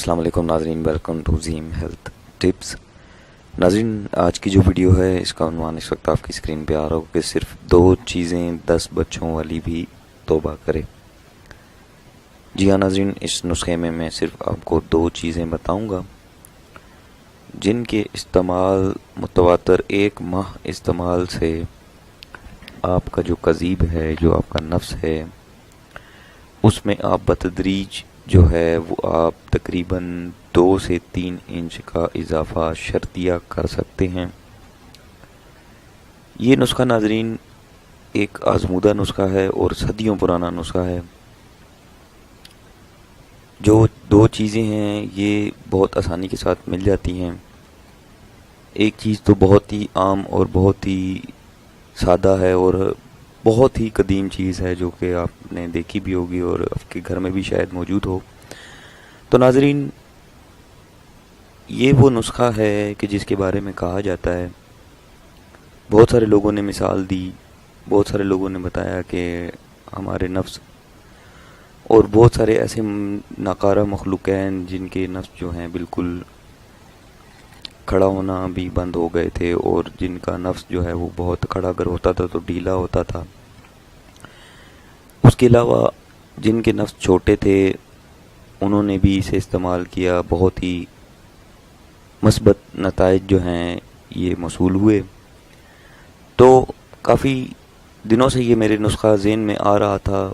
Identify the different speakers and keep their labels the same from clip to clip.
Speaker 1: السلام علیکم ناظرین، ویلکم ٹو زیم ہیلتھ ٹپس۔ ناظرین، آج کی جو ویڈیو ہے اس کا عنوان اس وقت آپ کی اسکرین پہ آ رہا ہو کہ صرف 2 چیزیں 10 بچوں والی بھی توبہ کرے۔ جی ہاں ناظرین، اس نسخے میں صرف آپ کو 2 چیزیں بتاؤں گا جن کے استعمال متواتر 1 ماہ استعمال سے آپ کا جو قضیب ہے، جو آپ کا نفس ہے، اس میں آپ بتدریج جو ہے وہ آپ تقریباً 2 سے 3 انچ کا اضافہ شرطیہ کر سکتے ہیں۔ یہ نسخہ ناظرین ایک آزمودہ نسخہ ہے اور صدیوں پرانا نسخہ ہے۔ جو 2 چیزیں ہیں یہ بہت آسانی کے ساتھ مل جاتی ہیں۔ ایک چیز تو بہت ہی عام اور بہت ہی سادہ ہے اور بہت ہی قدیم چیز ہے جو کہ آپ نے دیکھی بھی ہوگی اور آپ کے گھر میں بھی شاید موجود ہو۔ تو ناظرین، یہ وہ نسخہ ہے کہ جس کے بارے میں کہا جاتا ہے، بہت سارے لوگوں نے مثال دی، بہت سارے لوگوں نے بتایا کہ ہمارے نفس اور بہت سارے ایسے ناکارہ مخلوقین جن کے نفس جو ہیں بالکل کھڑا ہونا بھی بند ہو گئے تھے اور جن کا نفس جو ہے وہ بہت کھڑا اگر ہوتا تھا تو ڈھیلا ہوتا تھا۔ اس کے علاوہ جن کے نفس چھوٹے تھے انہوں نے بھی اسے استعمال کیا، بہت ہی مثبت نتائج جو ہیں یہ موصول ہوئے۔ تو کافی دنوں سے یہ میرے نسخہ ذہن میں آ رہا تھا،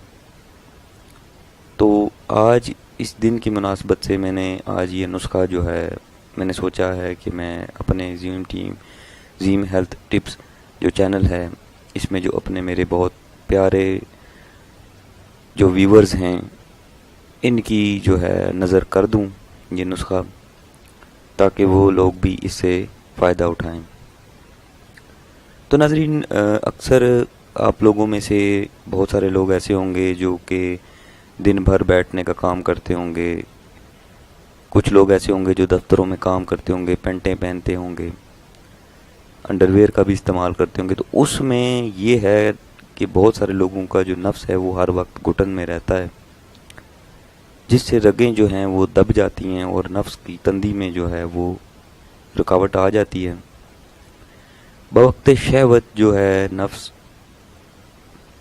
Speaker 1: تو آج اس دن کی مناسبت سے میں نے آج یہ نسخہ جو ہے میں نے سوچا ہے کہ میں اپنے زیم ہیلتھ ٹپس جو چینل ہے اس میں جو اپنے میرے بہت پیارے جو ویورز ہیں ان کی جو ہے نظر کر دوں یہ نسخہ، تاکہ وہ لوگ بھی اس سے فائدہ اٹھائیں۔ تو ناظرین، اکثر آپ لوگوں میں سے بہت سارے لوگ ایسے ہوں گے جو کہ دن بھر بیٹھنے کا کام کرتے ہوں گے، کچھ لوگ ایسے ہوں گے جو دفتروں میں کام کرتے ہوں گے، پینٹیں پہنتے ہوں گے، انڈر ویئر کا بھی استعمال کرتے ہوں گے۔ تو اس میں یہ ہے کہ بہت سارے لوگوں کا جو نفس ہے وہ ہر وقت گھٹن میں رہتا ہے، جس سے رگیں جو ہیں وہ دب جاتی ہیں اور نفس کی تندی میں جو ہے وہ رکاوٹ آ جاتی ہے۔ بوقت شہوت جو ہے نفس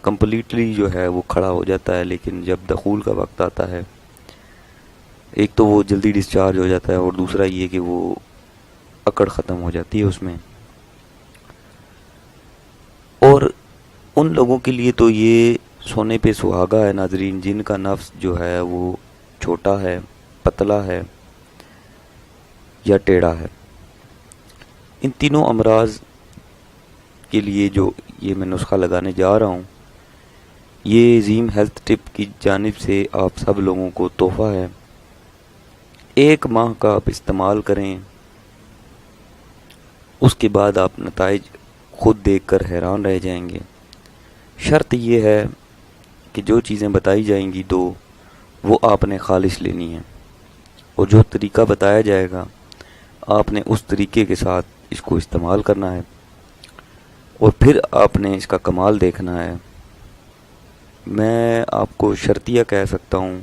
Speaker 1: کمپلیٹلی جو ہے وہ کھڑا ہو جاتا ہے، لیکن جب دخول کا وقت آتا ہے ایک تو وہ جلدی ڈسچارج ہو جاتا ہے اور دوسرا یہ کہ وہ اکڑ ختم ہو جاتی ہے اس میں۔ اور ان لوگوں کے لیے تو یہ سونے پہ سہاگا ہے ناظرین جن کا نفس جو ہے وہ چھوٹا ہے، پتلا ہے یا ٹیڑھا ہے۔ ان تینوں امراض کے لیے جو یہ میں نسخہ لگانے جا رہا ہوں، یہ زیم ہیلتھ ٹپ کی جانب سے آپ سب لوگوں کو تحفہ ہے۔ 1 ماہ کا آپ استعمال کریں، اس کے بعد آپ نتائج خود دیکھ کر حیران رہ جائیں گے۔ شرط یہ ہے کہ جو چیزیں بتائی جائیں گی 2 وہ آپ نے خالص لینی ہیں، اور جو طریقہ بتایا جائے گا آپ نے اس طریقے کے ساتھ اس کو استعمال کرنا ہے، اور پھر آپ نے اس کا کمال دیکھنا ہے۔ میں آپ کو شرطیہ کہہ سکتا ہوں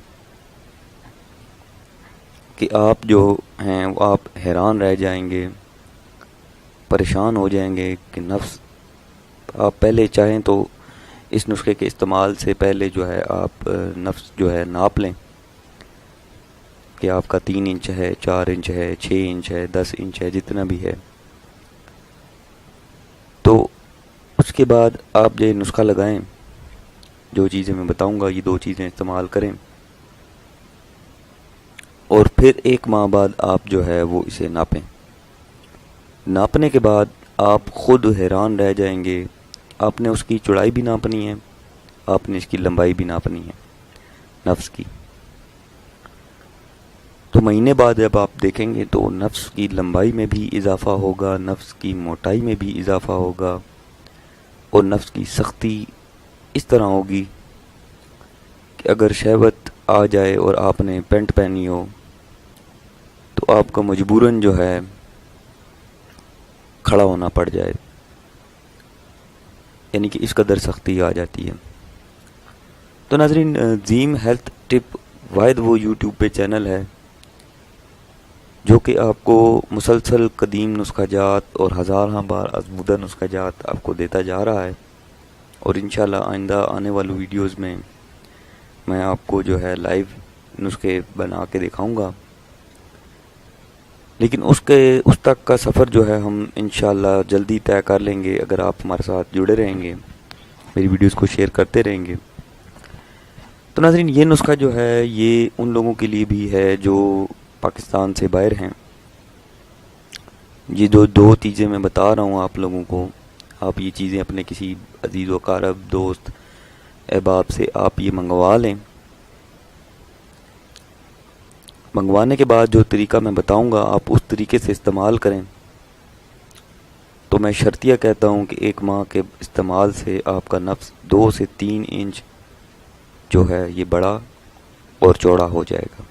Speaker 1: کہ آپ جو ہیں وہ آپ حیران رہ جائیں گے، پریشان ہو جائیں گے کہ نفس آپ پہلے چاہیں تو اس نسخے کے استعمال سے پہلے جو ہے آپ نفس جو ہے ناپ لیں کہ آپ کا 3 انچ ہے، 4 انچ ہے، 6 انچ ہے، 10 انچ ہے، جتنا بھی ہے۔ تو اس کے بعد آپ جو نسخہ لگائیں، جو چیزیں میں بتاؤں گا یہ 2 چیزیں استعمال کریں، اور پھر 1 ماہ بعد آپ جو ہے وہ اسے ناپیں۔ ناپنے کے بعد آپ خود حیران رہ جائیں گے۔ آپ نے اس کی چوڑائی بھی ناپنی ہے، آپ نے اس کی لمبائی بھی ناپنی ہے نفس کی۔ تو مہینے بعد جب آپ دیکھیں گے تو نفس کی لمبائی میں بھی اضافہ ہوگا، نفس کی موٹائی میں بھی اضافہ ہوگا، اور نفس کی سختی اس طرح ہوگی کہ اگر شہوت آ جائے اور آپ نے پینٹ پہنی ہو تو آپ کا مجبوراً جو ہے کھڑا ہونا پڑ جائے، یعنی کہ اس قدر سختی آ جاتی ہے۔ تو ناظرین، زیم ہیلتھ ٹپ واحد وہ یوٹیوب پہ چینل ہے جو کہ آپ کو مسلسل قدیم نسخہ جات اور ہزارہ بار آزمودہ نسخہ جات آپ کو دیتا جا رہا ہے، اور انشاءاللہ آئندہ آنے والی ویڈیوز میں میں آپ کو جو ہے لائیو نسخے بنا کے دکھاؤں گا. لیکن اس تک کا سفر جو ہے ہم انشاءاللہ جلدی طے کر لیں گے اگر آپ ہمارے ساتھ جڑے رہیں گے، میری ویڈیوز کو شیئر کرتے رہیں گے. تو ناظرین، یہ نسخہ جو ہے یہ ان لوگوں کے لیے بھی ہے جو پاکستان سے باہر ہیں. یہ جو دو چیزیں میں بتا رہا ہوں آپ لوگوں کو، آپ یہ چیزیں اپنے کسی عزیز و اقارب، دوست، احباب سے آپ یہ منگوا لیں. منگوانے کے بعد جو طریقہ میں بتاؤں گا آپ اس طریقے سے استعمال کریں. تو میں شرطیہ کہتا ہوں کہ 1 ماہ کے استعمال سے آپ کا نفس 2 سے 3 انچ جو ہے یہ بڑا اور چوڑا ہو جائے گا.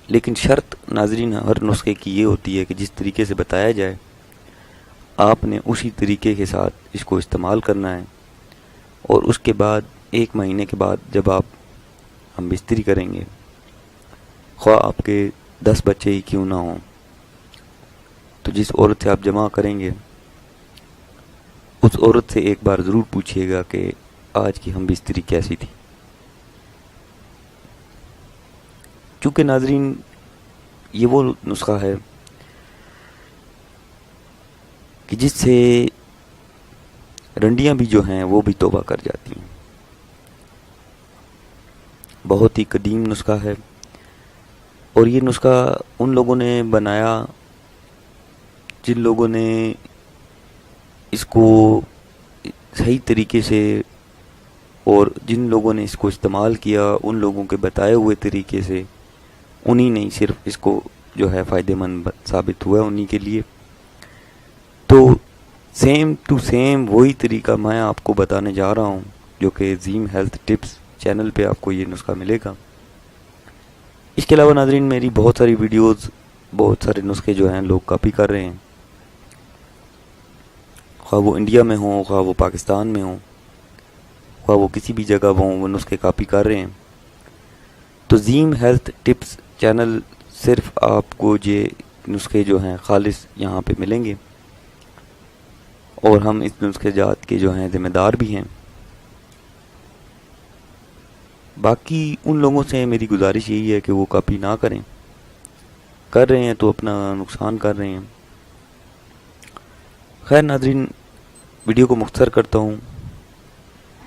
Speaker 1: لیکن شرط ناظرین ہر نسخے کی یہ ہوتی ہے کہ جس طریقے سے بتایا جائے آپ نے اسی طریقے کے ساتھ اس کو استعمال کرنا ہے. اور اس کے بعد 1 مہینے کے بعد جب ہم بستری کریں گے، خواہ آپ کے 10 بچے ہی کیوں نہ ہوں، تو جس عورت سے آپ جمع کریں گے اس عورت سے ایک بار ضرور پوچھیے گا کہ آج کی ہم بستری کیسی تھی. چونکہ ناظرین یہ وہ نسخہ ہے کہ جس سے رنڈیاں بھی جو ہیں وہ بھی توبہ کر جاتی ہیں. بہت ہی قدیم نسخہ ہے، اور یہ نسخہ ان لوگوں نے بنایا جن لوگوں نے اس کو صحیح طریقے سے، اور جن لوگوں نے اس کو استعمال کیا ان لوگوں کے بتائے ہوئے طریقے سے، انہی نے صرف اس کو جو ہے فائدہ مند ثابت ہوا انہی کے لیے. تو سیم ٹو سیم وہی طریقہ میں آپ کو بتانے جا رہا ہوں جو کہ زیم ہیلتھ ٹپس چینل پہ آپ کو یہ نسخہ ملے گا. اس کے علاوہ ناظرین میری بہت ساری ویڈیوز، بہت سارے نسخے جو ہیں لوگ کاپی کر رہے ہیں، خواہ وہ انڈیا میں ہوں، خواہ وہ پاکستان میں ہوں، خواہ وہ کسی بھی جگہ ہوں، وہ نسخے کاپی کر رہے ہیں. تو زیم ہیلتھ ٹپس چینل صرف آپ کو یہ نسخے جو ہیں خالص یہاں پہ ملیں گے، اور ہم اس نسخے جات کے جو ہیں ذمہ دار بھی ہیں. باقی ان لوگوں سے میری گزارش یہی ہے کہ وہ کاپی نہ کریں، کر رہے ہیں تو اپنا نقصان کر رہے ہیں. خیر ناظرین، ویڈیو کو مختصر کرتا ہوں.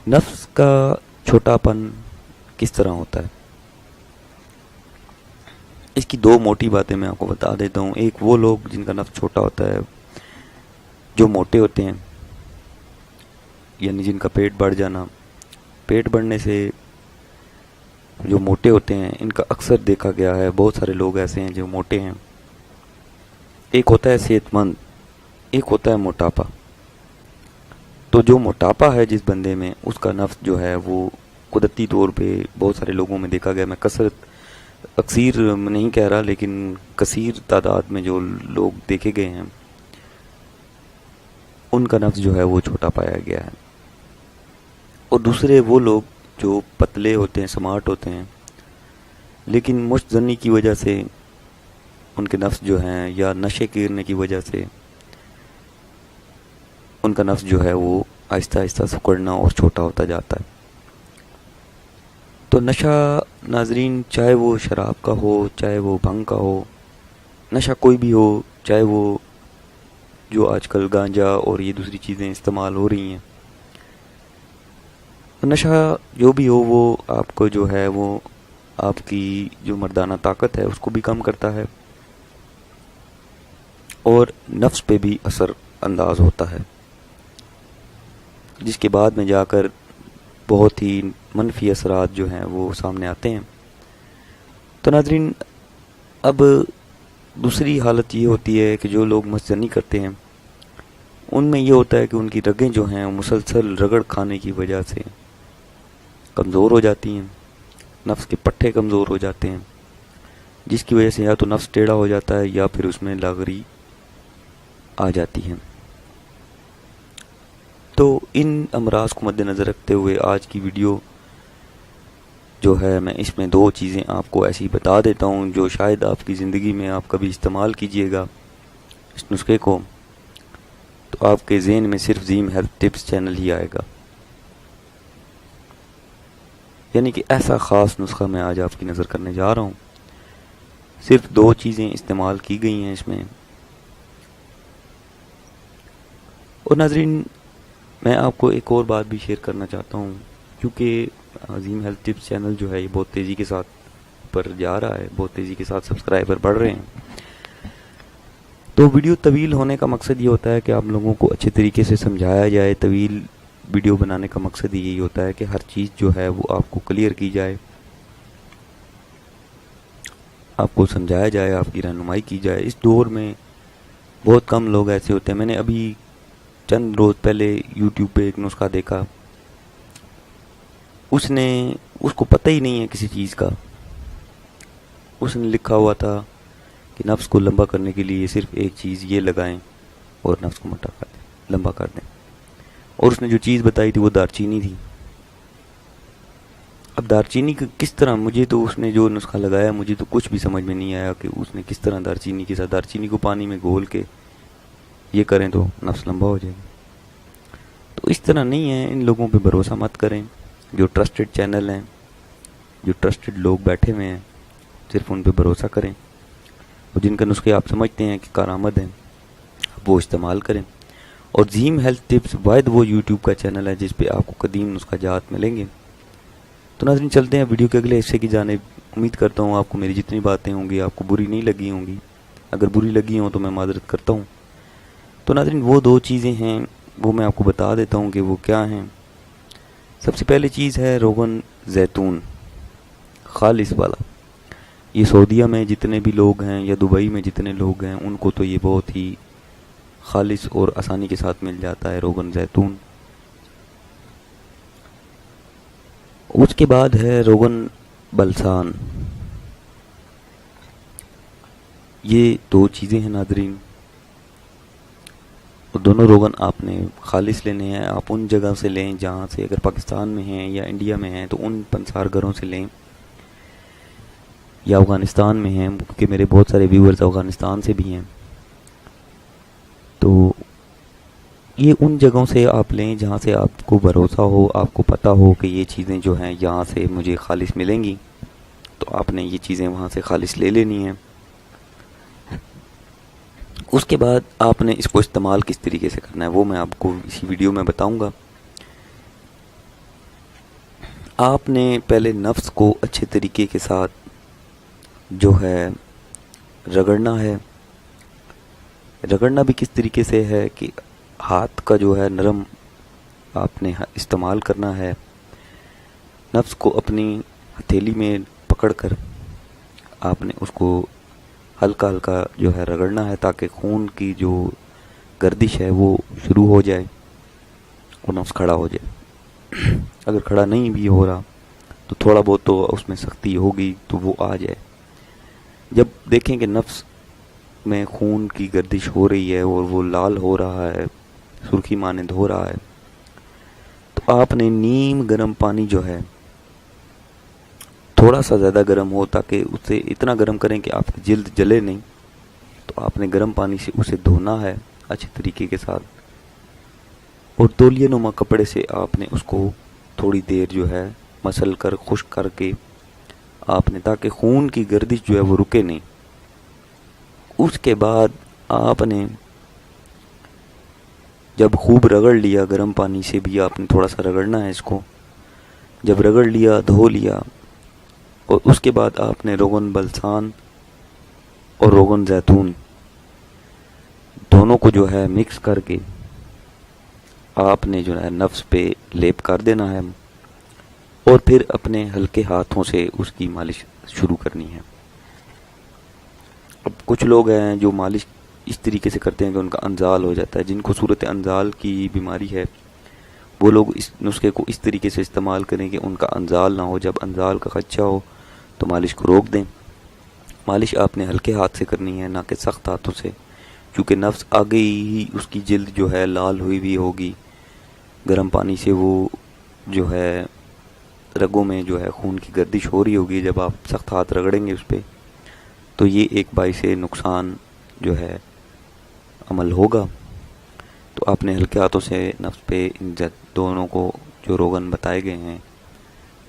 Speaker 1: نفس کا چھوٹا پن کس طرح ہوتا ہے، اس کی 2 موٹی باتیں میں آپ کو بتا دیتا ہوں. ایک وہ لوگ جن کا نفس چھوٹا ہوتا ہے، جو موٹے ہوتے ہیں، یعنی جن کا پیٹ بڑھ جانا. پیٹ بڑھنے سے جو موٹے ہوتے ہیں ان کا اکثر دیکھا گیا ہے، بہت سارے لوگ ایسے ہیں جو موٹے ہیں. ایک ہوتا ہے صحت مند، ایک ہوتا ہے موٹاپا. تو جو موٹاپا ہے جس بندے میں، اس کا نفس جو ہے وہ قدرتی طور پہ بہت سارے لوگوں میں دیکھا گیا. میں اکثیر نہیں کہہ رہا، لیکن کثیر تعداد میں جو لوگ دیکھے گئے ہیں ان کا نفس جو ہے وہ چھوٹا پایا گیا ہے. اور دوسرے وہ لوگ جو پتلے ہوتے ہیں، سمارٹ ہوتے ہیں، لیکن مشت زنی کی وجہ سے ان کے نفس جو ہیں، یا نشے کرنے کی وجہ سے ان کا نفس جو ہے وہ آہستہ آہستہ سکڑنا اور چھوٹا ہوتا جاتا ہے. تو نشہ ناظرین، چاہے وہ شراب کا ہو، چاہے وہ بھنگ کا ہو، نشہ کوئی بھی ہو، چاہے وہ جو آج کل گانجا اور یہ دوسری چیزیں استعمال ہو رہی ہیں، نشہ جو بھی ہو وہ آپ کو جو ہے وہ آپ کی جو مردانہ طاقت ہے اس کو بھی کم کرتا ہے، اور نفس پہ بھی اثر انداز ہوتا ہے، جس کے بعد میں جا کر بہت ہی منفی اثرات جو ہیں وہ سامنے آتے ہیں. تو ناظرین، اب دوسری حالت یہ ہوتی ہے کہ جو لوگ مستزنی کرتے ہیں ان میں یہ ہوتا ہے کہ ان کی رگیں جو ہیں مسلسل رگڑ کھانے کی وجہ سے کمزور ہو جاتی ہیں، نفس کے پٹھے کمزور ہو جاتے ہیں، جس کی وجہ سے یا تو نفس ٹیڑھا ہو جاتا ہے یا پھر اس میں لاغری آ جاتی ہے. تو ان امراض کو مد نظر رکھتے ہوئے آج کی ویڈیو جو ہے میں اس میں 2 چیزیں آپ کو ایسی بتا دیتا ہوں جو شاید آپ کی زندگی میں آپ کبھی استعمال کیجئے گا اس نسخے کو، تو آپ کے ذہن میں صرف زیم ہیلتھ ٹپس چینل ہی آئے گا. یعنی کہ ایسا خاص نسخہ میں آج آپ کی نظر کرنے جا رہا ہوں. صرف 2 چیزیں استعمال کی گئی ہیں اس میں. اور ناظرین، میں آپ کو ایک اور بات بھی شیئر کرنا چاہتا ہوں، کیونکہ عظیم ہیلتھ ٹپس چینل جو ہے یہ بہت تیزی کے ساتھ پر جا رہا ہے، بہت تیزی کے ساتھ سبسکرائبر بڑھ رہے ہیں. تو ویڈیو طویل ہونے کا مقصد یہ ہوتا ہے کہ آپ لوگوں کو اچھے طریقے سے سمجھایا جائے. طویل ویڈیو بنانے کا مقصد یہی ہوتا ہے کہ ہر چیز جو ہے وہ آپ کو کلیئر کی جائے، آپ کو سمجھایا جائے، آپ کی رہنمائی کی جائے. اس دور میں بہت کم لوگ ایسے ہوتے ہیں. میں نے ابھی چند روز پہلے یوٹیوب پہ ایک نسخہ دیکھا، اس کو پتہ ہی نہیں ہے کسی چیز کا. اس نے لکھا ہوا تھا کہ نفس کو لمبا کرنے کے لیے صرف ایک چیز یہ لگائیں اور نفس کو موٹا کر دیں، لمبا کر دیں. اور اس نے جو چیز بتائی تھی وہ دار چینی تھی. اب دار چینی کا کس طرح، مجھے تو اس نے جو نسخہ لگایا مجھے تو کچھ بھی سمجھ میں نہیں آیا کہ اس نے کس طرح دار چینی کے ساتھ دار چینی کو پانی میں گھول کے یہ کریں تو نفس لمبا ہو جائے گا. تو اس طرح نہیں ہے. ان لوگوں پہ بھروسہ مت کریں جو ٹرسٹڈ چینل ہیں، جو ٹرسٹڈ لوگ بیٹھے ہوئے ہیں، صرف ان پہ بھروسہ کریں. اور جن کا نسخے آپ سمجھتے ہیں کہ کارآمد ہیں وہ استعمال کریں. اور زیم ہیلتھ ٹپس واحد وہ یوٹیوب کا چینل ہے جس پہ آپ کو قدیم نسخہ جات ملیں گے. تو ناظرین چلتے ہیں ویڈیو کے اگلے حصے کی جانب. امید کرتا ہوں آپ کو میری جتنی باتیں ہوں گی آپ کو بری نہیں لگی ہوں گی. اگر بری لگی ہوں تو میں معذرت کرتا ہوں. تو ناظرین وہ 2 چیزیں ہیں وہ میں آپ کو بتا دیتا ہوں کہ وہ کیا ہیں. سب سے پہلی چیز ہے روغن زیتون خالص والا. یہ سعودیہ میں جتنے بھی لوگ ہیں یا دبئی میں جتنے لوگ ہیں ان کو تو یہ بہت ہی خالص اور آسانی کے ساتھ مل جاتا ہے روغن زیتون. اس کے بعد ہے روغن بلسان. یہ 2 چیزیں ہیں ناظرین. دونوں روغن آپ نے خالص لینے ہیں. آپ ان جگہ سے لیں جہاں سے، اگر پاکستان میں ہیں یا انڈیا میں ہیں تو ان پنسار گھروں سے لیں، یا افغانستان میں ہیں کیونکہ میرے بہت سارے ویورز افغانستان سے بھی ہیں. تو یہ ان جگہوں سے آپ لیں جہاں سے آپ کو بھروسہ ہو، آپ کو پتہ ہو کہ یہ چیزیں جو ہیں یہاں سے مجھے خالص ملیں گی. تو آپ نے یہ چیزیں وہاں سے خالص لے لینی ہیں. اس کے بعد آپ نے اس کو استعمال کس طریقے سے کرنا ہے وہ میں آپ کو اسی ویڈیو میں بتاؤں گا. آپ نے پہلے نفس کو اچھے طریقے کے ساتھ جو ہے رگڑنا ہے. رگڑنا بھی کس طریقے سے ہے کہ ہاتھ کا جو ہے نرم آپ نے استعمال کرنا ہے. نفس کو اپنی ہتھیلی میں پکڑ کر آپ نے اس کو ہلکا ہلکا جو ہے رگڑنا ہے تاکہ خون کی جو گردش ہے وہ شروع ہو جائے اور نفس کھڑا ہو جائے. اگر کھڑا نہیں بھی ہو رہا تو تھوڑا بہت تو اس میں سختی ہوگی تو وہ آ جائے. جب دیکھیں کہ نفس میں خون کی گردش ہو رہی ہے اور وہ لال ہو رہا ہے، سرخی مانند ہو رہا ہے، تو آپ نے نیم گرم پانی جو ہے تھوڑا سا زیادہ گرم ہو تاکہ اسے اتنا گرم کریں کہ آپ کی جلد جلے نہیں، تو آپ نے گرم پانی سے اسے دھونا ہے اچھے طریقے کے ساتھ. اور تولیہ نما کپڑے سے آپ نے اس کو تھوڑی دیر جو ہے مسل کر خشک کر کے آپ نے، تاکہ خون کی گردش جو ہے وہ رکے نہیں. اس کے بعد آپ نے جب خوب رگڑ لیا، گرم پانی سے بھی آپ نے تھوڑا سا رگڑنا ہے اس کو. جب رگڑ لیا، دھو لیا، اور اس کے بعد آپ نے روغن بلسان اور روغن زیتون دونوں کو جو ہے مکس کر کے آپ نے جو ہے نفس پہ لیپ کر دینا ہے اور پھر اپنے ہلکے ہاتھوں سے اس کی مالش شروع کرنی ہے. اب کچھ لوگ ہیں جو مالش اس طریقے سے کرتے ہیں کہ ان کا انزال ہو جاتا ہے. جن کو صورت انزال کی بیماری ہے وہ لوگ اس نسخے کو اس طریقے سے استعمال کریں کہ ان کا انزال نہ ہو. جب انزال کا خدشہ ہو تو مالش کو روک دیں. مالش آپ نے ہلکے ہاتھ سے کرنی ہے، نہ کہ سخت ہاتھوں سے، کیونکہ نفس آگے ہی اس کی جلد جو ہے لال ہوئی بھی ہوگی. گرم پانی سے وہ جو ہے رگوں میں جو ہے خون کی گردش ہو رہی ہوگی جب آپ سخت ہاتھ رگڑیں گے اس پہ، تو یہ ایک باعث نقصان جو ہے عمل ہوگا۔ تو آپ نے ہلکے ہاتھوں سے نفس پہ ان دونوں کو جو روغن بتائے گئے ہیں،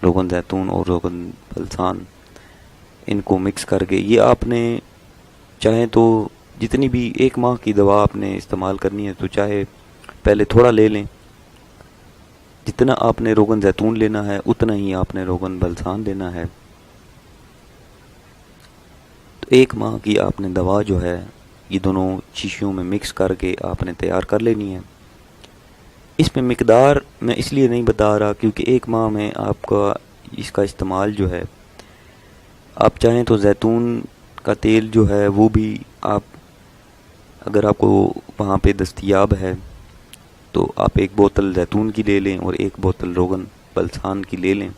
Speaker 1: روغن زیتون اور روغن بلسان، ان کو مکس کر کے، یہ آپ نے چاہیں تو جتنی بھی 1 ماہ کی دوا آپ نے استعمال کرنی ہے تو چاہے پہلے تھوڑا لے لیں، جتنا آپ نے روغن زیتون لینا ہے اتنا ہی آپ نے روغن بلسان لینا ہے۔ تو 1 ماہ کی آپ نے دوا جو ہے یہ دونوں شیشیوں میں مکس کر کے آپ نے تیار کر لینی ہے۔ اس میں مقدار میں اس لیے نہیں بتا رہا کیونکہ 1 ماہ میں آپ کا اس کا استعمال جو ہے، آپ چاہیں تو زیتون کا تیل جو ہے وہ بھی آپ، اگر آپ کو وہاں پہ دستیاب ہے تو آپ 1 بوتل زیتون کی لے لیں اور 1 بوتل روغن بلسان کی لے لیں،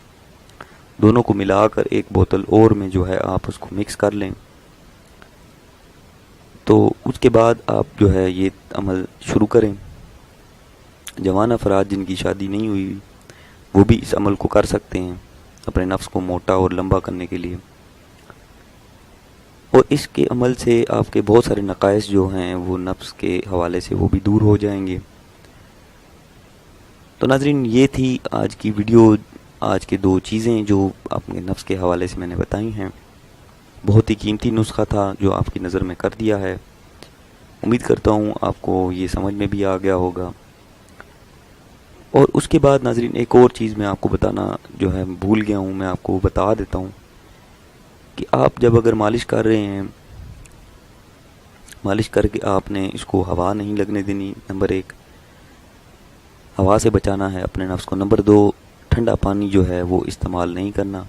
Speaker 1: دونوں کو ملا کر 1 بوتل اور میں جو ہے آپ اس کو مکس کر لیں۔ تو اس کے بعد آپ جو ہے یہ عمل شروع کریں۔ جوان افراد جن کی شادی نہیں ہوئی وہ بھی اس عمل کو کر سکتے ہیں اپنے نفس کو موٹا اور لمبا کرنے کے لیے، اور اس کے عمل سے آپ کے بہت سارے نقائص جو ہیں وہ نفس کے حوالے سے وہ بھی دور ہو جائیں گے۔ تو ناظرین، یہ تھی آج کی ویڈیو، آج کے 2 چیزیں جو اپنے نفس کے حوالے سے میں نے بتائی ہیں۔ بہت ہی قیمتی نسخہ تھا جو آپ کی نظر میں کر دیا ہے۔ امید کرتا ہوں آپ کو یہ سمجھ میں بھی آ گیا ہوگا۔ اور اس کے بعد ناظرین ایک اور چیز میں آپ کو بتانا جو ہے بھول گیا ہوں، میں آپ کو بتا دیتا ہوں کہ آپ جب اگر مالش کر رہے ہیں، مالش کر کے آپ نے اس کو ہوا نہیں لگنے دینی، نمبر 1، ہوا سے بچانا ہے اپنے نفس کو۔ نمبر 2، ٹھنڈا پانی جو ہے وہ استعمال نہیں کرنا،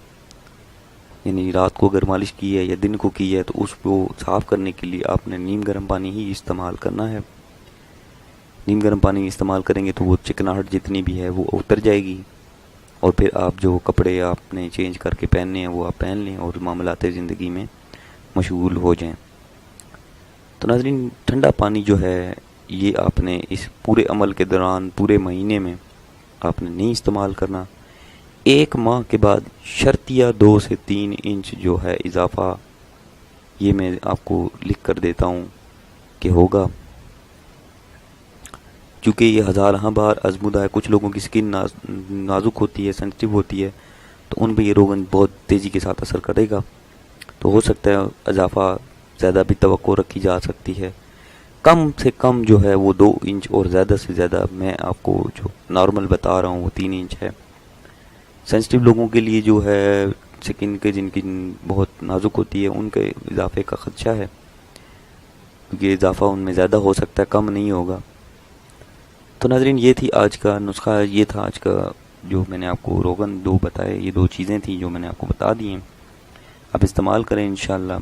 Speaker 1: یعنی رات کو اگر مالش کی ہے یا دن کو کی ہے تو اس کو صاف کرنے کے لیے آپ نے نیم گرم پانی ہی استعمال کرنا ہے۔ نیم گرم پانی استعمال کریں گے تو وہ چکناہٹ جتنی بھی ہے وہ اتر جائے گی، اور پھر آپ جو کپڑے آپ نے چینج کر کے پہننے ہیں وہ آپ پہن لیں اور معاملات زندگی میں مشغول ہو جائیں۔ تو ناظرین، ٹھنڈا پانی جو ہے یہ آپ نے اس پورے عمل کے دوران، پورے مہینے میں آپ نے نہیں استعمال کرنا۔ 1 ماہ کے بعد شرطیہ 2 سے 3 انچ جو ہے اضافہ، یہ میں آپ کو لکھ کر دیتا ہوں کہ ہوگا، چونکہ یہ ہزارہ بار آزمودہ ہے۔ کچھ لوگوں کی سکن نازک ہوتی ہے، سینسٹیو ہوتی ہے، تو ان پہ یہ روغن بہت تیزی کے ساتھ اثر کرے گا، تو ہو سکتا ہے اضافہ زیادہ بھی توقع رکھی جا سکتی ہے۔ کم سے کم جو ہے وہ 2 انچ، اور زیادہ سے زیادہ میں آپ کو جو نارمل بتا رہا ہوں وہ 3 انچ ہے۔ سینسٹیو لوگوں کے لیے جو ہے سکن کے، جن کی بہت نازک ہوتی ہے، ان کے اضافے کا خدشہ ہے، کیونکہ اضافہ ان میں زیادہ ہو سکتا ہے، کم نہیں ہوگا۔ تو ناظرین، یہ تھی آج کا نسخہ، یہ تھا آج کا جو میں نے آپ کو روغن 2 بتائے، یہ 2 چیزیں تھیں جو میں نے آپ کو بتا دی ہیں۔ آپ استعمال کریں، انشاءاللہ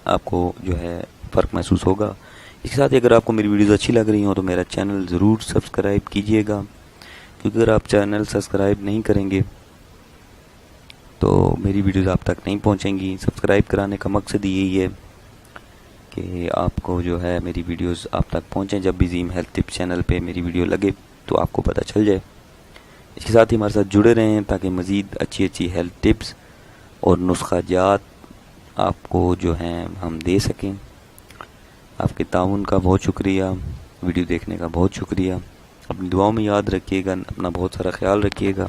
Speaker 1: آپ کو جو ہے فرق محسوس ہوگا۔ اس کے ساتھ اگر آپ کو میری ویڈیوز اچھی لگ رہی ہوں تو میرا چینل ضرور سبسکرائب کیجئے گا، کیونکہ اگر آپ چینل سبسکرائب نہیں کریں گے تو میری ویڈیوز آپ تک نہیں پہنچیں گی۔ سبسکرائب کرانے کا مقصد یہی ہے کہ آپ کو جو ہے میری ویڈیوز آپ تک پہنچیں، جب بھی زیم ہیلتھ ٹپس چینل پہ میری ویڈیو لگے تو آپ کو پتہ چل جائے۔ اس کے ساتھ ہی ہمارے ساتھ جڑے رہیں تاکہ مزید اچھی ہیلتھ ٹپس اور نسخہ جات آپ کو جو ہیں ہم دے سکیں۔ آپ کے تعاون کا بہت شکریہ، ویڈیو دیکھنے کا بہت شکریہ۔ اپنی دعاؤں میں یاد رکھیے گا، اپنا بہت سارا خیال رکھیے گا۔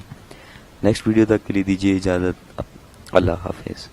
Speaker 1: نیکسٹ ویڈیو تک کے لیے دیجیے اجازت، اللہ حافظ۔